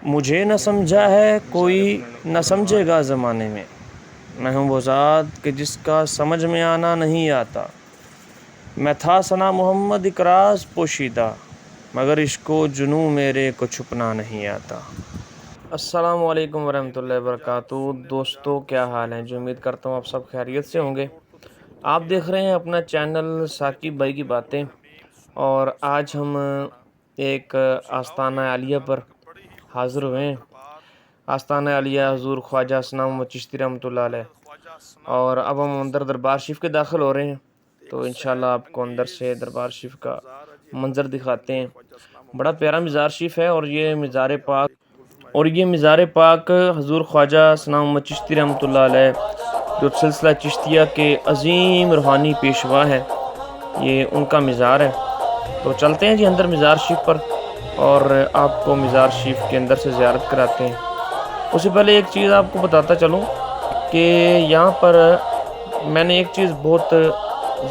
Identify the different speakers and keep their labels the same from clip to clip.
Speaker 1: مجھے نہ سمجھا ہے کوئی نہ سمجھے گا زمانے میں، میں ہوں وہ ذات کہ جس کا سمجھ میں آنا نہیں آتا۔ میں تھا ثنا محمد ایک راز پوشیدہ، مگر عشق و جنوں میرے کو چھپنا نہیں آتا۔ السلام علیکم ورحمۃ اللہ وبرکاتہ۔ دوستو کیا حال ہیں؟ جو امید کرتا ہوں آپ سب خیریت سے ہوں گے۔ آپ دیکھ رہے ہیں اپنا چینل ثاقب بھائی کی باتیں، اور آج ہم ایک آستانہ عالیہ پر حاضر ہوئے ہیں۔ آستانہ عالیہ حضور خواجہ ثنا محمد چشتی رحمۃ اللہ علیہ، اور اب ہم اندر دربار شریف کے داخل ہو رہے ہیں، تو انشاءاللہ آپ کو اندر سے دربار شریف کا منظر دکھاتے ہیں۔ بڑا پیارا مزار شریف ہے، اور یہ مزار پاک حضور خواجہ ثنا محمد چشتی رحمۃ اللہ علیہ جو سلسلہ چشتیہ کے عظیم روحانی پیشوا ہے، یہ ان کا مزار ہے۔ تو چلتے ہیں جی اندر مزار شریف پر، اور آپ کو مزار شریف کے اندر سے زیارت کراتے ہیں۔ اس سے پہلے ایک چیز آپ کو بتاتا چلوں کہ یہاں پر میں نے ایک چیز بہت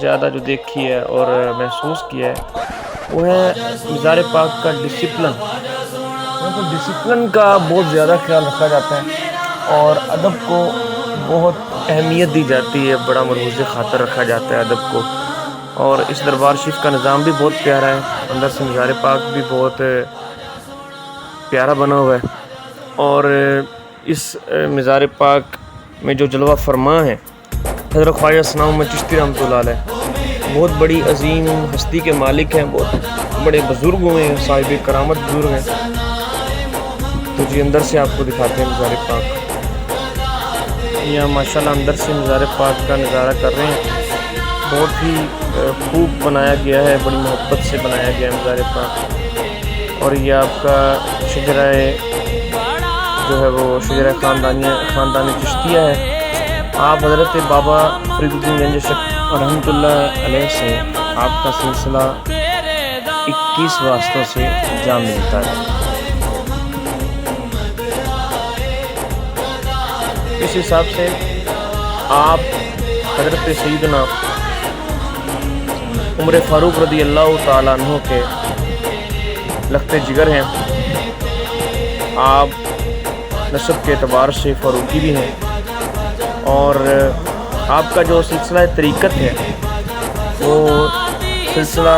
Speaker 1: زیادہ جو دیکھی ہے اور محسوس کیا ہے، وہ ہے مزار پاک کا ڈسپلن۔ یہاں پر ڈسپلن کا بہت زیادہ خیال رکھا جاتا ہے، اور ادب کو بہت اہمیت دی جاتی ہے، بڑا ملحوظ خاطر رکھا جاتا ہے ادب کو۔ اور اس دربار شریف کا نظام بھی بہت پیارا ہے، اندر سے مزار پاک بھی بہت پیارا بنا ہوا ہے۔ اور اس مزار پاک میں جو جلوہ فرما ہے حضرت خواجہ ثنا محمد چشتی رحمۃ اللہ علیہ، بہت بڑی عظیم ہستی کے مالک ہیں، بہت بڑے بزرگ ہوئے ہیں، صاحب کرامت بزرگ ہیں۔ تو جی اندر سے آپ کو دکھاتے ہیں مزار پاک۔ یہاں ماشاءاللہ اندر سے مزار پاک کا نظارہ کر رہے ہیں، بہت ہی خوب بنایا گیا ہے، بڑی محبت سے بنایا گیا ہے مزار پاک۔ اور یہ آپ کا شجرہ جو ہے وہ شجرہ خاندانی چشتیہ ہے۔ آپ حضرت بابا فرید الدین گنج چشتی رحمۃ اللہ علیہ سے آپ کا سلسلہ 21 واسطوں سے جا ملتا ہے۔ اس حساب سے آپ حضرت سیدنا عمر فاروق رضی اللہ تعالیٰ عنہ کے لخت جگر ہیں۔ آپ نسب کے اعتبار سے فاروقی بھی ہیں، اور آپ کا جو سلسلہ طریقت ہے وہ سلسلہ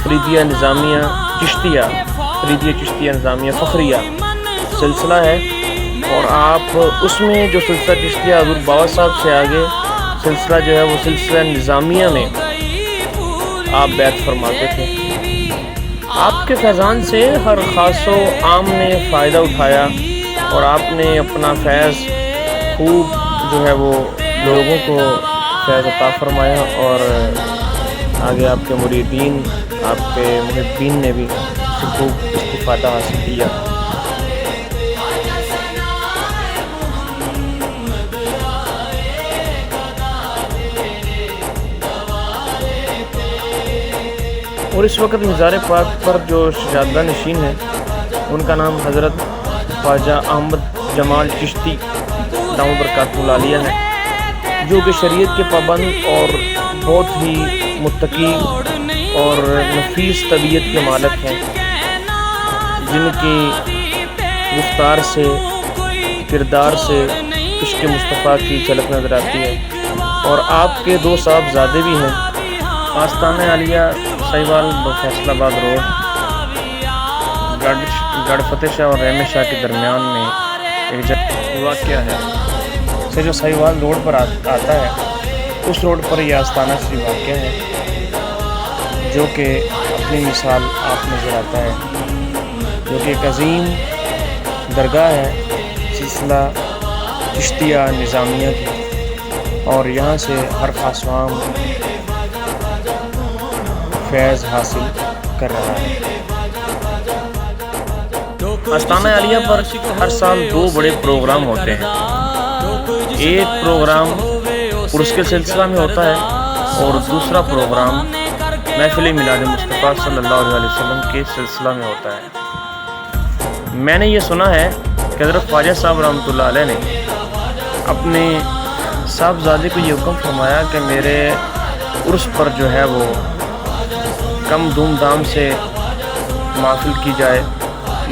Speaker 1: فریدیہ نظامیہ چشتیہ نظامیہ فخریہ سلسلہ ہے۔ اور آپ اس میں جو سلسلہ چشتیہ حضور بابا صاحب سے آگے سلسلہ جو ہے وہ سلسلہ نظامیہ میں آپ بیعت فرماتے تھے۔ آپ کے فیضان سے ہر خاص و عام نے فائدہ اٹھایا، اور آپ نے اپنا فیض خوب جو ہے وہ لوگوں کو فیض عطا فرمایا، اور آگے آپ کے مریدین، آپ کے محبین نے بھی خوب استفادہ حاصل کیا۔ اور اس وقت مزار پاک پر جو سجادہ نشین ہے، ان کا نام حضرت خواجہ احمد جمال چشتی دامت برکاتہ العالیہ ہے، جو کہ شریعت کے پابند اور بہت ہی متقی اور نفیس طبیعت کے مالک ہیں، جن کی گفتار سے، کردار سے عشق مصطفیٰ کی جھلک نظر آتی ہے۔ اور آپ کے 2 صاحبزادے بھی ہیں۔ آستانہ عالیہ سہیوال فیصل آباد روڈ، گڑھ فتح شاہ اور رحمت شاہ کے درمیان میں ایک جگہ واقع ہے، سے جو سہیوال روڈ پر آتا ہے، اس روڈ پر یہ آستانہ شریف واقع ہے، جو کہ اپنی مثال آپ نظر آتا ہے، جو کہ ایک عظیم درگاہ ہے سلسلہ چشتیہ نظامیہ کی، اور یہاں سے ہر خاص و عام فیض حاصل کر رہا ہے۔ آستانہ عالیہ پر ہر سال 2 بڑے پروگرام ہوتے ہیں۔ ایک پروگرام عرس کے سلسلہ میں ہوتا ہے، اور دوسرا پروگرام محفل میلاد مصطفیٰ صلی اللہ علیہ وسلم کے سلسلہ میں ہوتا ہے۔ میں نے یہ سنا ہے کہ حضرت خواجہ صاحب رحمۃ اللہ علیہ نے اپنے صاحبزادے کو یہ حکم فرمایا کہ میرے عرس پر جو ہے وہ کم دھوم دھام سے محفل کی جائے،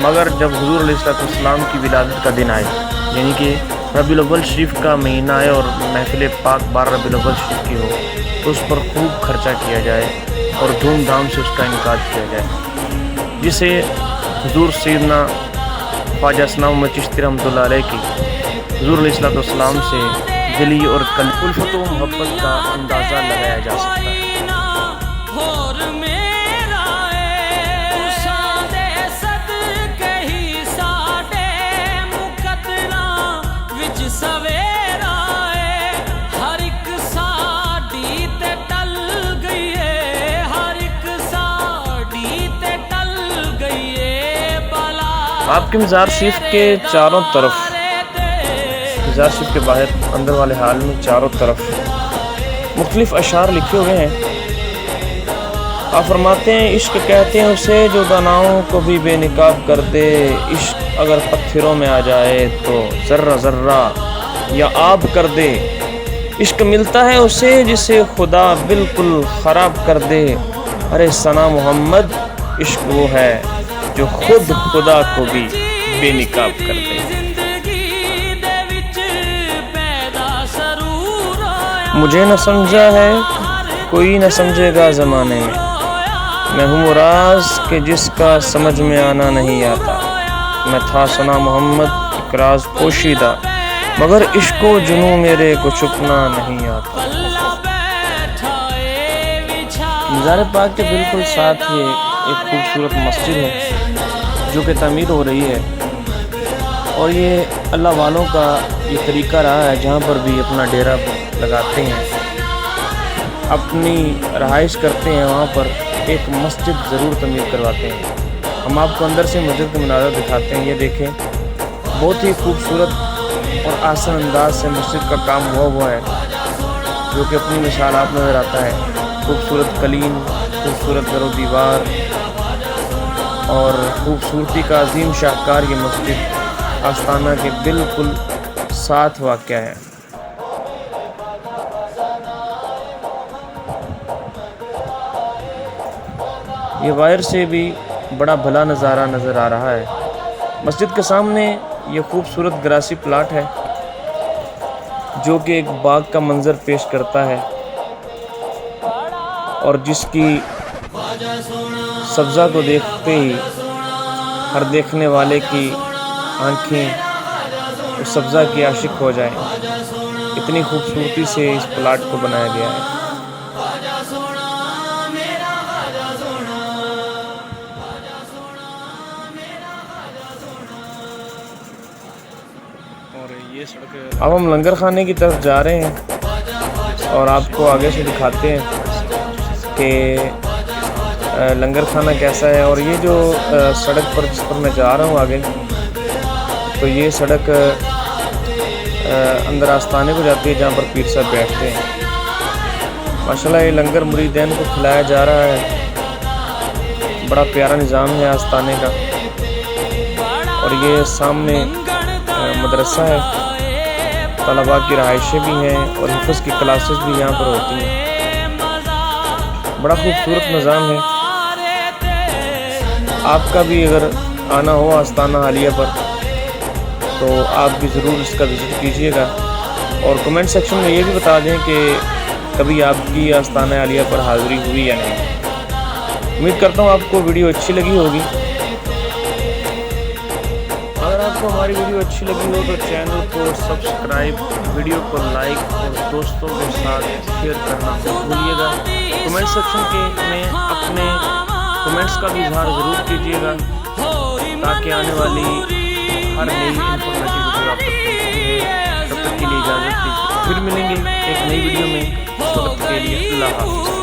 Speaker 1: مگر جب حضور علیہ السلام کی ولادت کا دن آئے، یعنی کہ ربیع الاول شریف کا مہینہ آئے اور محفل پاک 12 ربیع الاول شریف کی ہو، تو اس پر خوب خرچہ کیا جائے اور دھوم دھام سے اس کا انعقاد کیا جائے، جسے حضور سیدنا خواجہ سنا محمد چشتی رحمۃ اللہ علیہ کی حضور علیہ السلام سے دلی اور الفت و محبت کا اندازہ لگایا جا سکتا ہے۔ آپ کے مزار شریف کے چاروں طرف، مزار شریف کے باہر اندر والے حال میں چاروں طرف مختلف اشعار لکھے ہوئے ہیں۔ آپ فرماتے ہیں عشق کہتے ہیں اسے جو داناؤں کو بھی بے نقاب کر دے، عشق اگر پتھروں میں آ جائے تو ذرہ ذرہ یا آب کر دے، عشق ملتا ہے اسے جسے خدا بالکل خراب کر دے، ارے ثنا محمد عشق وہ ہے جو خود خدا کو بھی بے نقاب کر دے۔ مجھے نہ سمجھا ہے کوئی نہ سمجھے گا زمانے میں ہوں راز کہ جس کا سمجھ میں آنا نہیں آتا، میں تھا ثنا محمد ایک راز پوشیدہ، مگر عشق و جنوں میرے کو چھپنا نہیں آتا۔ مزار پاک کے بالکل ساتھ ہی ایک خوبصورت مسجد ہے جو کہ تعمیر ہو رہی ہے، اور یہ اللہ والوں کا یہ طریقہ رہا ہے، جہاں پر بھی اپنا ڈیرا لگاتے ہیں، اپنی رہائش کرتے ہیں، وہاں پر ایک مسجد ضرور تعمیر کرواتے ہیں۔ ہم آپ کو اندر سے مسجد کا مناظر دکھاتے ہیں، یہ دیکھیں بہت ہی خوبصورت اور آسان انداز سے مسجد کا کام ہوا ہے، جو کہ اپنی مثال آپ نظر آتا ہے۔ خوبصورت قلیم، خوبصورت در و دیوار اور خوبصورتی کا عظیم شاہکار یہ مسجد آستانہ کے بالکل ساتھ واقع ہے۔ یہ باہر سے بھی بڑا بھلا نظارہ نظر آ رہا ہے۔ مسجد کے سامنے یہ خوبصورت گراسی پلاٹ ہے جو کہ ایک باغ کا منظر پیش کرتا ہے، اور جس کی سبزہ کو دیکھتے ہی ہر دیکھنے والے کی آنکھیں اس سبزہ کی عاشق ہو جائیں، اتنی خوبصورتی سے اس پلاٹ کو بنایا گیا ہے۔ اب ہم لنگر خانے کی طرف جا رہے ہیں اور آپ کو آگے سے دکھاتے ہیں کہ لنگر خانہ کیسا ہے۔ اور یہ جو سڑک پر جس پر میں جا رہا ہوں آگے، تو یہ سڑک اندر آستانے کو جاتی ہے جہاں پر پیر صاحب بیٹھتے ہیں۔ ماشاءاللہ یہ لنگر مریدین کو کھلایا جا رہا ہے، بڑا پیارا نظام ہے آستانے کا۔ اور یہ سامنے مدرسہ ہے، طلباء کی رہائشیں بھی ہیں اور حفظ کی کلاسز بھی یہاں پر ہوتی ہیں۔ بڑا خوبصورت نظام ہے۔ آپ کا بھی اگر آنا ہو آستانہ حالیہ پر تو آپ بھی ضرور اس کا وزٹ کیجیے گا، اور کمنٹ سیکشن میں یہ بھی بتا دیں کہ کبھی آپ کی آستانہ حالیہ پر حاضری ہوئی یا نہیں۔ امید کرتا ہوں آپ کو ویڈیو اچھی لگی ہوگی۔ اگر آپ کو ہماری ویڈیو اچھی لگی ہو تو چینل کو سبسکرائب، ویڈیو کو لائک اور دوستوں کے ساتھ شیئر کرنا مت بھولیے گا۔ کمنٹ سیکشن میں اپنے کمنٹس کا بھی اظہار ضرور کیجیے گا تاکہ آنے والی ہر نئی انفارمیٹیو ویڈیو آپ تک پہنچتی ہے۔ تب تک کے لیے اجازت دیجیے، پھر ملیں گے ایک نئی ویڈیو میں۔ اس وقت کے لیے اللہ حافظ۔